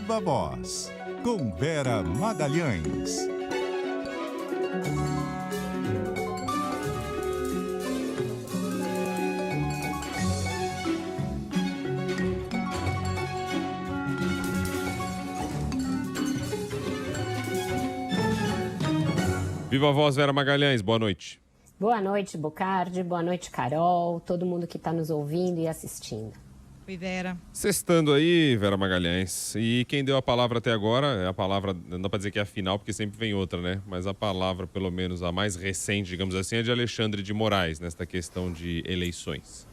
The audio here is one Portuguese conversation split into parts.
Viva Voz, com Vera Magalhães. Viva a Voz, Vera Magalhães, boa noite. Boa noite, Bocardi, boa noite, Carol, todo mundo que está nos ouvindo e assistindo. Oi, Vera. Sextando aí, Vera Magalhães, e quem deu a palavra até agora, é a palavra, não dá para dizer que é a final, porque sempre vem outra, né? Mas a palavra, pelo menos a mais recente, digamos assim, é de Alexandre de Moraes, nesta questão de eleições.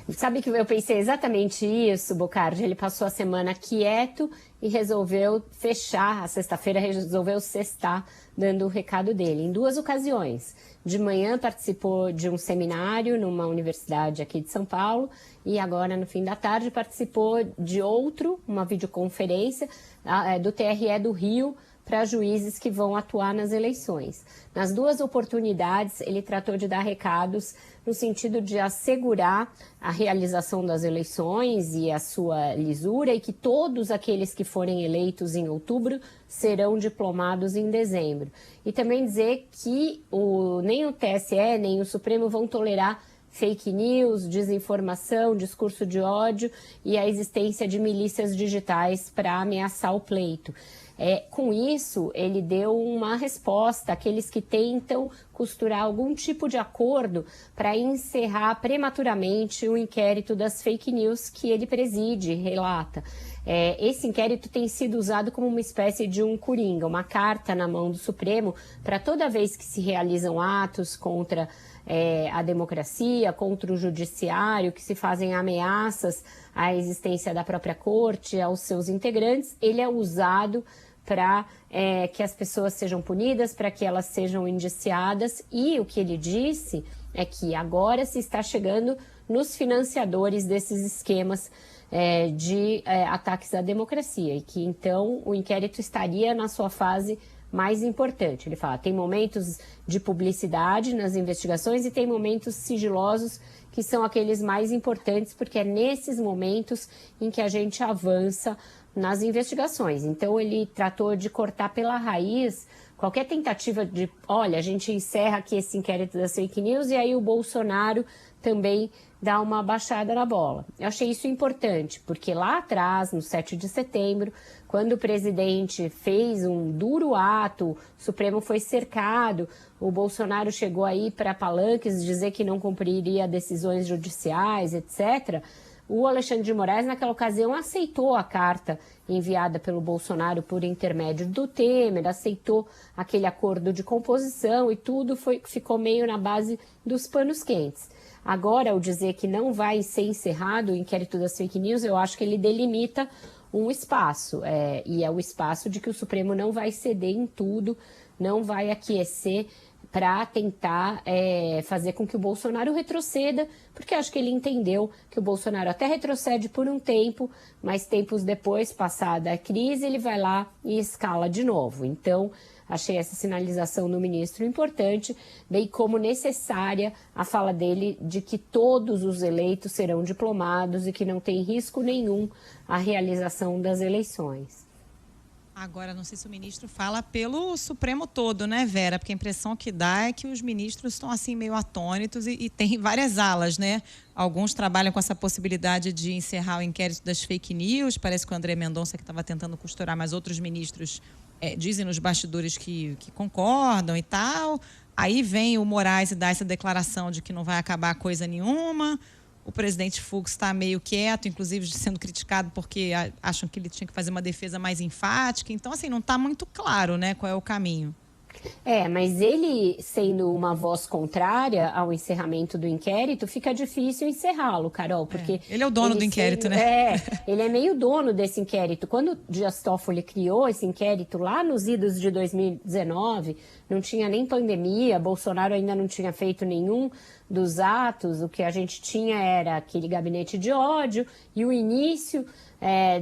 Sabe que eu pensei exatamente isso, Bocardi? Ele passou a semana quieto e resolveu fechar, a sexta-feira resolveu sextar, dando o recado dele. Em duas ocasiões. De manhã participou de um seminário numa universidade aqui de São Paulo e agora, no fim da tarde, participou de uma videoconferência do TRE do Rio, para juízes que vão atuar nas eleições. Nas duas oportunidades, ele tratou de dar recados no sentido de assegurar a realização das eleições e a sua lisura e que todos aqueles que forem eleitos em outubro serão diplomados em dezembro. E também dizer que nem o TSE nem o Supremo vão tolerar fake news, desinformação, discurso de ódio e a existência de milícias digitais para ameaçar o pleito. Com isso, ele deu uma resposta àqueles que tentam costurar algum tipo de acordo para encerrar prematuramente o inquérito das fake news que ele preside e relata. Esse inquérito tem sido usado como uma espécie de um coringa, uma carta na mão do Supremo para toda vez que se realizam atos contra a democracia, contra o judiciário, que se fazem ameaças à existência da própria corte, aos seus integrantes, ele é usado para que as pessoas sejam punidas, para que elas sejam indiciadas. E o que ele disse é que agora se está chegando nos financiadores desses esquemas de ataques à democracia e que então o inquérito estaria na sua fase mais importante. Ele fala, tem momentos de publicidade nas investigações e tem momentos sigilosos que são aqueles mais importantes, porque é nesses momentos em que a gente avança nas investigações. Então, ele tratou de cortar pela raiz qualquer tentativa de, olha, a gente encerra aqui esse inquérito das fake news e aí o Bolsonaro também dá uma baixada na bola. Eu achei isso importante, porque lá atrás, no 7 de setembro, quando o presidente fez um duro ato, o Supremo foi cercado, o Bolsonaro chegou aí para palanques dizer que não cumpriria decisões judiciais, etc., o Alexandre de Moraes, naquela ocasião, aceitou a carta enviada pelo Bolsonaro por intermédio do Temer, aceitou aquele acordo de composição e tudo ficou meio na base dos panos quentes. Agora, ao dizer que não vai ser encerrado o inquérito das fake news, eu acho que ele delimita um espaço, e é o espaço de que o Supremo não vai ceder em tudo, não vai aquecer para tentar fazer com que o Bolsonaro retroceda, porque acho que ele entendeu que o Bolsonaro até retrocede por um tempo, mas tempos depois, passada a crise, ele vai lá e escala de novo. Então, achei essa sinalização do ministro importante, bem como necessária a fala dele de que todos os eleitos serão diplomados e que não tem risco nenhum a realização das eleições. Agora, não sei se o ministro fala pelo Supremo todo, né, Vera? Porque a impressão que dá é que os ministros estão assim meio atônitos e tem várias alas, né? Alguns trabalham com essa possibilidade de encerrar o inquérito das fake news, parece que o André Mendonça que estava tentando costurar, mas outros ministros dizem nos bastidores que concordam e tal. Aí vem o Moraes e dá essa declaração de que não vai acabar coisa nenhuma. O presidente Fux está meio quieto, inclusive sendo criticado porque acham que ele tinha que fazer uma defesa mais enfática. Então, assim, não está muito claro, né, qual é o caminho. Mas ele, sendo uma voz contrária ao encerramento do inquérito, fica difícil encerrá-lo, Carol, porque... Ele é o dono do inquérito, né? Ele é meio dono desse inquérito. Quando o Dias Toffoli criou esse inquérito lá nos idos de 2019, não tinha nem pandemia, Bolsonaro ainda não tinha feito nenhum dos atos, o que a gente tinha era aquele gabinete de ódio e o início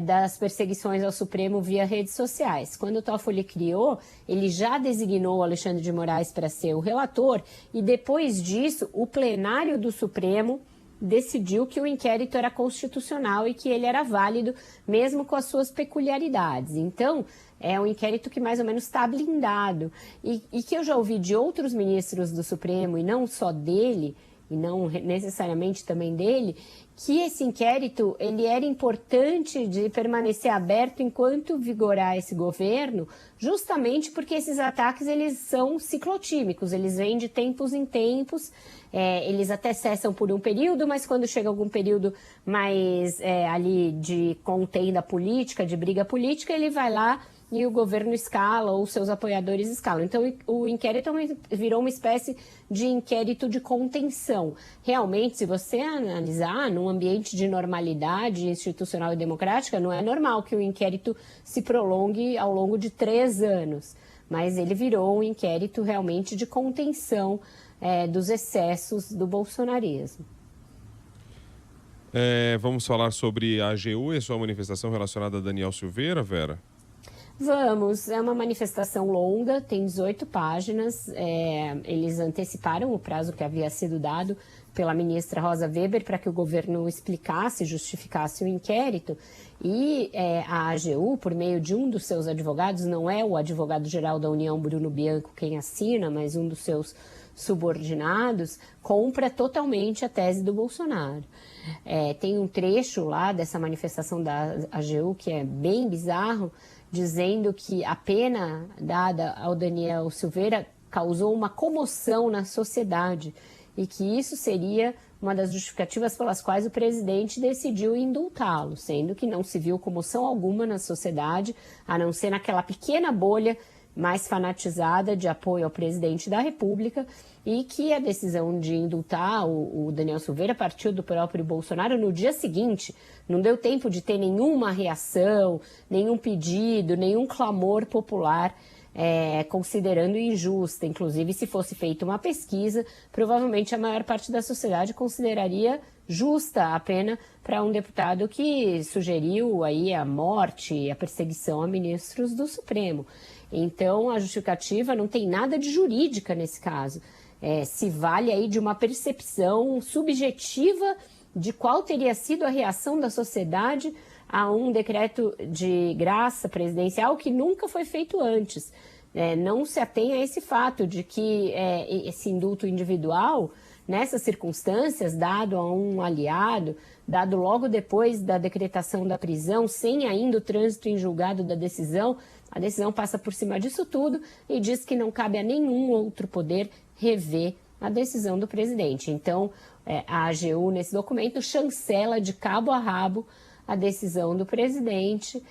das perseguições ao Supremo via redes sociais. Quando o Toffoli criou, ele já designou o Alexandre de Moraes para ser o relator e depois disso o plenário do Supremo decidiu que o inquérito era constitucional e que ele era válido, mesmo com as suas peculiaridades. Então, é um inquérito que mais ou menos está blindado. E que eu já ouvi de outros ministros do Supremo, e não só dele, e não necessariamente também dele, que esse inquérito ele era importante de permanecer aberto enquanto vigorar esse governo, justamente porque esses ataques eles são ciclotímicos, eles vêm de tempos em tempos, eles até cessam por um período, mas quando chega algum período mais ali de contenda política, de briga política, ele vai lá e o governo escala, ou seus apoiadores escalam. Então, o inquérito virou uma espécie de inquérito de contenção. Realmente, se você analisar, num ambiente de normalidade institucional e democrática, não é normal que o inquérito se prolongue ao longo de 3 anos. Mas ele virou um inquérito realmente de contenção dos excessos do bolsonarismo. Vamos falar sobre a AGU e sua manifestação relacionada a Daniel Silveira, Vera? Vamos, é uma manifestação longa, tem 18 páginas, eles anteciparam o prazo que havia sido dado pela ministra Rosa Weber para que o governo explicasse, justificasse o inquérito, e a AGU, por meio de um dos seus advogados, não é o advogado-geral da União, Bruno Bianco, quem assina, mas um dos seus subordinados, compra totalmente a tese do Bolsonaro. Tem um trecho lá dessa manifestação da AGU que é bem bizarro, dizendo que a pena dada ao Daniel Silveira causou uma comoção na sociedade e que isso seria uma das justificativas pelas quais o presidente decidiu indultá-lo, sendo que não se viu comoção alguma na sociedade, a não ser naquela pequena bolha mais fanatizada de apoio ao presidente da República, e que a decisão de indultar o Daniel Silveira partiu do próprio Bolsonaro no dia seguinte. Não deu tempo de ter nenhuma reação, nenhum pedido, nenhum clamor popular considerando injusta. Inclusive, se fosse feita uma pesquisa, provavelmente a maior parte da sociedade consideraria justa a pena para um deputado que sugeriu aí a morte e a perseguição a ministros do Supremo. Então, a justificativa não tem nada de jurídica nesse caso. Se vale aí de uma percepção subjetiva de qual teria sido a reação da sociedade a um decreto de graça presidencial que nunca foi feito antes. Não se atém a esse fato de que esse indulto individual, nessas circunstâncias, dado a um aliado, dado logo depois da decretação da prisão, sem ainda o trânsito em julgado da decisão, a decisão passa por cima disso tudo e diz que não cabe a nenhum outro poder rever a decisão do presidente. Então, a AGU, nesse documento, chancela de cabo a rabo a decisão do presidente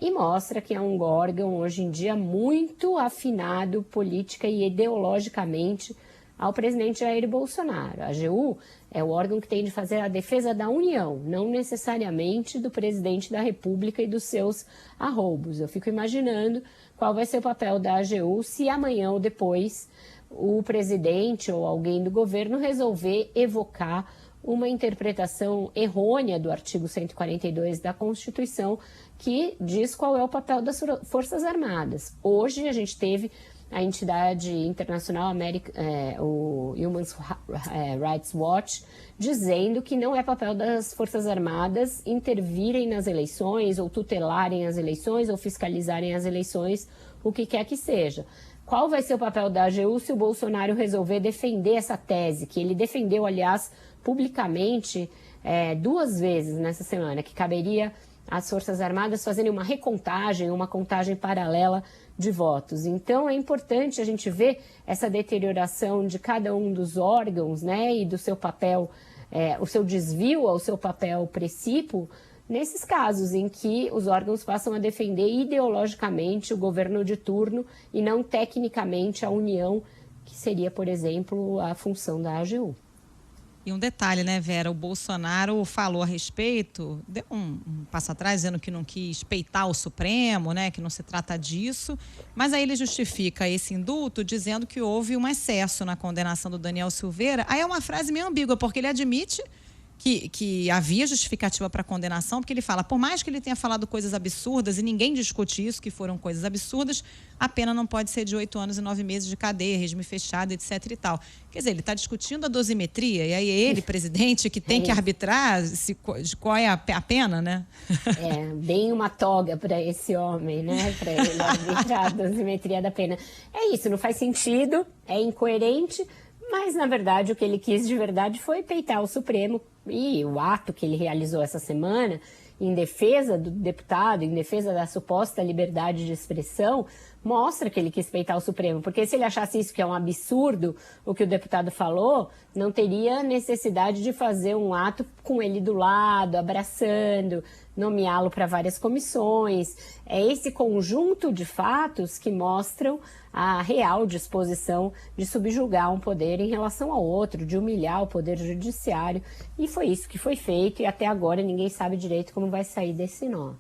e mostra que é um órgão, hoje em dia, muito afinado política e ideologicamente ao presidente Jair Bolsonaro. A AGU é o órgão que tem de fazer a defesa da União, não necessariamente do presidente da República e dos seus arroubos. Eu fico imaginando qual vai ser o papel da AGU se amanhã ou depois o presidente ou alguém do governo resolver evocar uma interpretação errônea do artigo 142 da Constituição, que diz qual é o papel das Forças Armadas. Hoje a gente teve a entidade internacional, o Human Rights Watch, dizendo que não é papel das Forças Armadas intervirem nas eleições, ou tutelarem as eleições, ou fiscalizarem as eleições, o que quer que seja. Qual vai ser o papel da AGU se o Bolsonaro resolver defender essa tese, que ele defendeu, aliás, publicamente 2 vezes nessa semana, que caberia às Forças Armadas fazerem uma recontagem, uma contagem paralela de votos. Então, é importante a gente ver essa deterioração de cada um dos órgãos, né, e do seu papel, o seu desvio ao seu papel precípuo, nesses casos em que os órgãos passam a defender ideologicamente o governo de turno e não tecnicamente a União, que seria, por exemplo, a função da AGU. E um detalhe, né, Vera? O Bolsonaro falou a respeito, deu um passo atrás, dizendo que não quis peitar o Supremo, né, que não se trata disso, mas aí ele justifica esse indulto dizendo que houve um excesso na condenação do Daniel Silveira. Aí é uma frase meio ambígua, porque ele admite que havia justificativa para a condenação, porque ele fala, por mais que ele tenha falado coisas absurdas, e ninguém discute isso, que foram coisas absurdas, a pena não pode ser de 8 anos e 9 meses de cadeia, regime fechado, etc. e tal. Quer dizer, ele está discutindo a dosimetria, e aí é ele, presidente, que tem que arbitrar de qual é a pena, né? Bem uma toga para esse homem, né? Para ele arbitrar a dosimetria da pena. É isso, não faz sentido, é incoerente, mas, na verdade, o que ele quis de verdade foi peitar o Supremo. E o ato que ele realizou essa semana, em defesa do deputado, em defesa da suposta liberdade de expressão, mostra que ele quis peitar o Supremo. Porque se ele achasse isso que é um absurdo, o que o deputado falou, não teria necessidade de fazer um ato com ele do lado, abraçando, nomeá-lo para várias comissões. É esse conjunto de fatos que mostram a real disposição de subjugar um poder em relação ao outro, de humilhar o poder judiciário. E foi isso que foi feito, e até agora ninguém sabe direito como vai sair desse nó.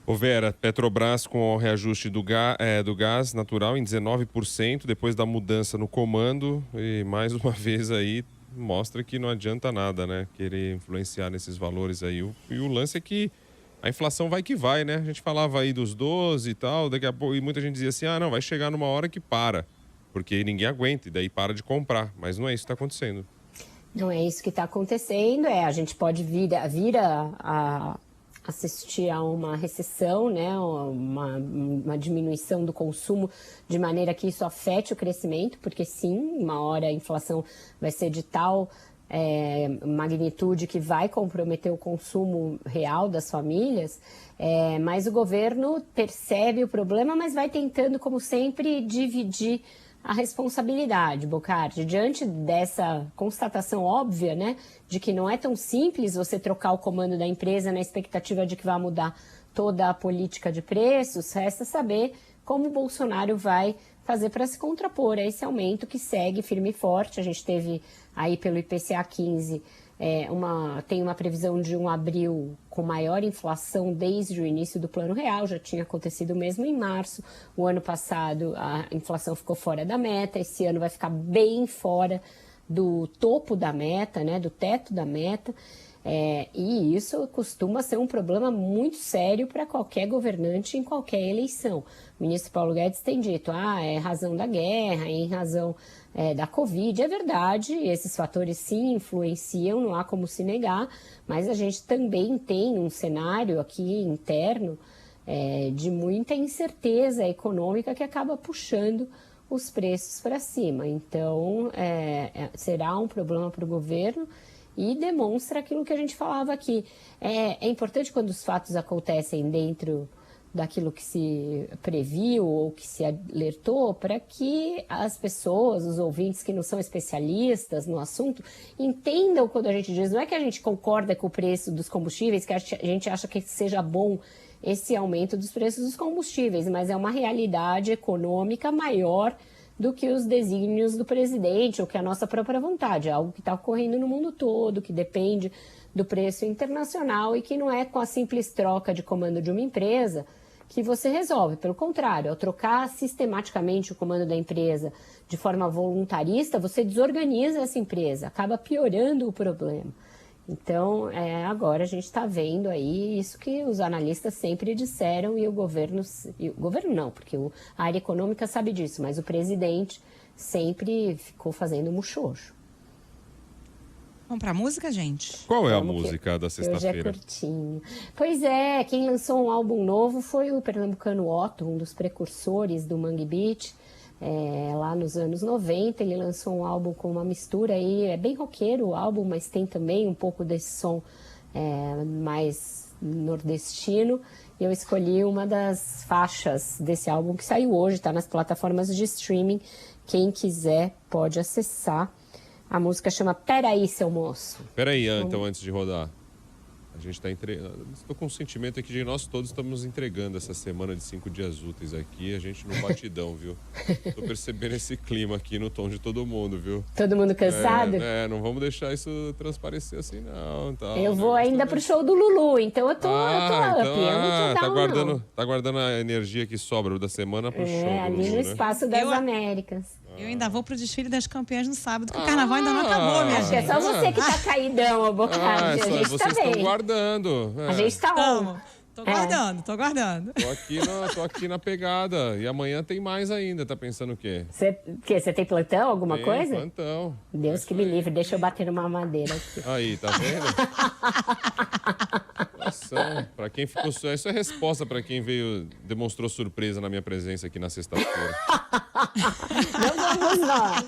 Ô Vera, Petrobras com o reajuste do gás natural em 19%, depois da mudança no comando, e mais uma vez aí mostra que não adianta nada, né? Querer influenciar nesses valores aí. E o lance é que a inflação vai que vai, né? A gente falava aí dos 12 e tal, daqui a pouco, e muita gente dizia assim, não, vai chegar numa hora que para, porque ninguém aguenta, e daí para de comprar. Mas não é isso que está acontecendo. Não é isso que está acontecendo, a gente pode vir a assistir a uma recessão, né, uma diminuição do consumo, de maneira que isso afete o crescimento, porque sim, uma hora a inflação vai ser de tal magnitude que vai comprometer o consumo real das famílias, mas o governo percebe o problema, mas vai tentando, como sempre, dividir a responsabilidade, Bocardi, diante dessa constatação óbvia, né, de que não é tão simples você trocar o comando da empresa na expectativa de que vai mudar toda a política de preços, resta saber como o Bolsonaro vai fazer para se contrapor a esse aumento que segue firme e forte. A gente teve aí pelo IPCA 15 tem uma previsão de um abril com maior inflação desde o início do Plano Real, já tinha acontecido mesmo em março. O ano passado a inflação ficou fora da meta, esse ano vai ficar bem fora do topo da meta, né, do teto da meta. E isso costuma ser um problema muito sério para qualquer governante em qualquer eleição. O ministro Paulo Guedes tem dito, é razão da guerra, em razão da Covid. É verdade, esses fatores sim influenciam, não há como se negar, mas a gente também tem um cenário aqui interno de muita incerteza econômica que acaba puxando os preços para cima. Então, será um problema para o governo, e demonstra aquilo que a gente falava aqui. É importante quando os fatos acontecem dentro daquilo que se previu ou que se alertou, para que as pessoas, os ouvintes que não são especialistas no assunto, entendam quando a gente diz, não é que a gente concorda com o preço dos combustíveis, que a gente acha que seja bom esse aumento dos preços dos combustíveis, mas é uma realidade econômica maior do que os desígnios do presidente ou que a nossa própria vontade. É algo que está ocorrendo no mundo todo, que depende do preço internacional e que não é com a simples troca de comando de uma empresa que você resolve. Pelo contrário, ao trocar sistematicamente o comando da empresa de forma voluntarista, você desorganiza essa empresa, acaba piorando o problema. Então, agora a gente está vendo aí isso que os analistas sempre disseram, e o governo não, porque a área econômica sabe disso, mas o presidente sempre ficou fazendo muxoxo. Vamos para a música, gente? Qual é a música da sexta-feira? Hoje é curtinho. Pois é, quem lançou um álbum novo foi o pernambucano Otto, um dos precursores do Mangue Beat. Lá nos anos 90, ele lançou um álbum com uma mistura aí, é bem roqueiro o álbum, mas tem também um pouco desse som mais nordestino. E eu escolhi uma das faixas desse álbum que saiu hoje, está nas plataformas de streaming. Quem quiser pode acessar. A música chama Peraí, Seu Moço. Peraí, então, antes de rodar. A gente está entregando. Estou com um sentimento aqui de nós todos estamos entregando essa semana de 5 dias úteis aqui, a gente no batidão, viu? Estou percebendo esse clima aqui no tom de todo mundo, viu? Todo mundo cansado? Não vamos deixar isso transparecer assim, não. Tá, eu vou ainda pro show do Lulu, então eu tô up. Tá guardando a energia que sobra da semana pro show do ali Lulu, no Espaço das Américas. Eu ainda vou pro desfile das campeãs no sábado, que o carnaval ainda não acabou, minha Acho que é gente. só você que tá caidão, ô Bocardi. A gente tá vocês estão bem. guardando. A gente tá on. Tamo. Tô guardando, tô guardando. Tô aqui na pegada. E amanhã tem mais ainda. Tá pensando o quê? Você tem plantão, alguma Tem coisa? plantão. Deus que me livre, deixa eu bater numa madeira aqui. Aí, tá vendo? Nossa, pra quem ficou... Isso é resposta pra quem demonstrou surpresa na minha presença aqui na sexta-feira. Não vamos nós.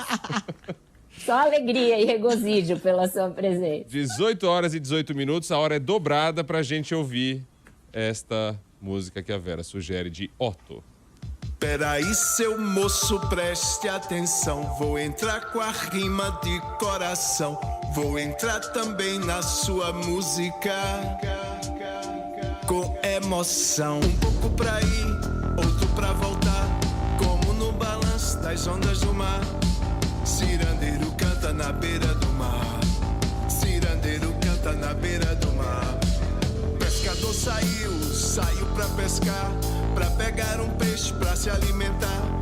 Só alegria e regozijo pela sua presença. 18 horas e 18 minutos, a hora é dobrada pra gente ouvir esta música que a Vera sugere, de Otto. Peraí, seu moço, preste atenção. Vou entrar com a rima de coração. Vou entrar também na sua música com emoção. Um pouco pra ir, outro pra voltar, como no balanço das ondas do mar. Cirandeiro canta na beira do mar. Cirandeiro canta na beira do mar. Pescador saiu pra pescar, pra pegar um peixe pra se alimentar.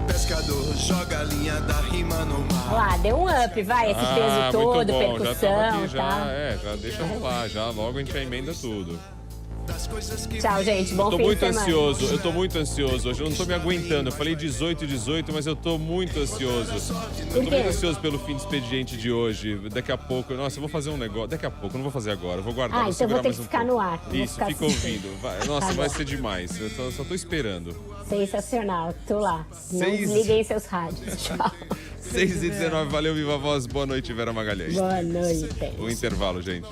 Pescador joga a linha da rima no mar. Lá, deu um up, vai, esse peso todo, muito bom. Já tava percussão, aqui, tá? já deixa rolar, já logo a gente já emenda tudo. Tchau, gente, bom Tô fim muito de semana. ansioso, eu tô muito ansioso hoje, eu não tô me aguentando. Eu falei 18, mas eu tô muito ansioso. Eu tô quê? muito ansioso pelo fim de expediente de hoje. Daqui a pouco, nossa, eu vou fazer um negócio. Daqui a pouco, eu não vou fazer agora, eu vou guardar. vou Então eu vou segurar ter mais que um ficar pouco. no ar. Vou Isso, ficar fica assistindo. ouvindo. Nossa, Tá vai bom. ser demais. Eu só tô esperando. Sensacional, tô lá. Não Seis- desliguem seus rádios. Tchau. 6h19, valeu, viva a voz. Boa noite, Vera Magalhães. Boa noite. O intervalo, gente.